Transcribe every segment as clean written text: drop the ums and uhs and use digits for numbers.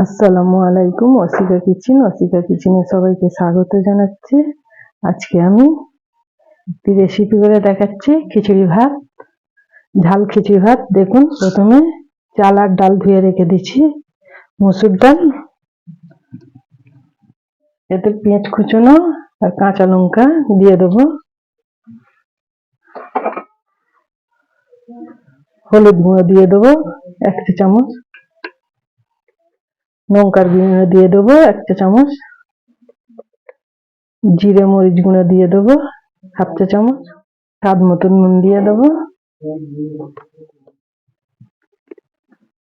আসসালামু আলাইকুম। অসিকা কিচেনে সবাইকে স্বাগত জানাচ্ছি। আজকে আমি একটি রেসিপি করে দেখাচ্ছি খিচুড়ি ভাত, ঝাল খিচুড়ি ভাত। দেখুন, প্রথমে চাল আর ডাল ধুয়ে রেখে দিচ্ছি। মসুর ডাল, এতে পেঁয়াজ কুচনো আর কাঁচা লঙ্কা দিয়ে দেবো। হলুদ গুঁড়ো দিয়ে দেবো 1 চা চামচ, লঙ্কার গুঁড়ো দিয়ে দেবো 1 চা চামচ, জিরে মরিচ গুঁড়ো দিয়ে দেবো 1/2 চা চামচ, স্বাদ মতো নুন দিয়ে দেবো,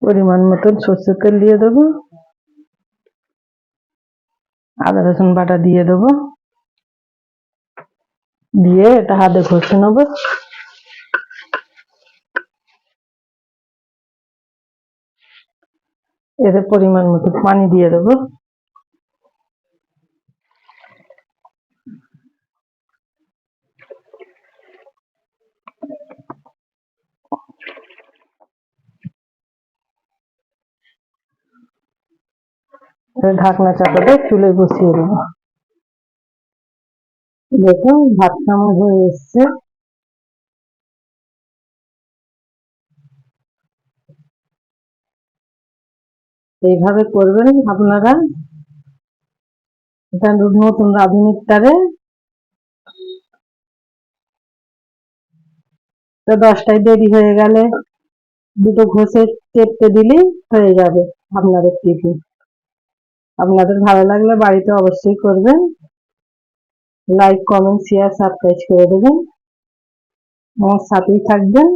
পরিমাণ মতন সর্ষের তেল দিয়ে দেবো, আদা রসুন বাটা দিয়ে দেবো, দিয়ে এটা হাতে ঘষে নেবো। এতে পরিমাণ মতো পানি দিয়ে দেবো। ঢাকনা চাপাতে চুলে বসিয়ে দেবো। দেখুন, ভাত চামচ হয়ে এসছে। এইভাবে করবেন আপনারা। এটা নতুন আধুনিক তারে 10টায় দেরি হয়ে গেলে দুটো ঘষে চেপতে দিলেই হয়ে যাবে আপনাদের টিফিন। আপনাদের ভালো লাগলে বাড়িতে অবশ্যই করবেন। লাইক, কমেন্ট, শেয়ার, সাবস্ক্রাইব করে দেবেন। আমার সাথেই থাকবেন।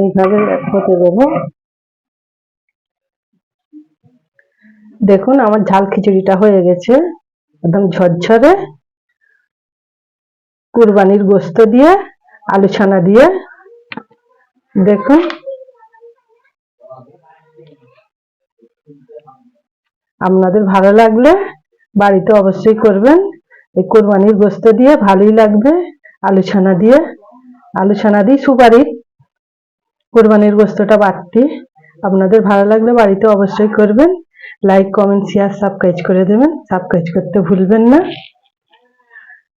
এইভাবে হতে দেবো। দেখুন, আমার ঝাল খিচুড়িটা হয়ে গেছে, একদম ঝরঝরে। কুরবানির গোশত দিয়ে, আলু ছানা দিয়ে। দেখুন, আপনাদের ভালো লাগলে বাড়িতে অবশ্যই করবেন। এই কুরবানির গোশত দিয়ে ভালোই লাগবে। আলু ছানা দিয়ে সুপারি কুরবানির গোশতটা বাড়তি। আপনাদের ভালো লাগলে বাড়িতে অবশ্যই করবেন। লাইক, কমেন্ট, শেয়ার, সাবস্ক্রাইব করে দেবেন। সাবস্ক্রাইব করতে ভুলবেন না।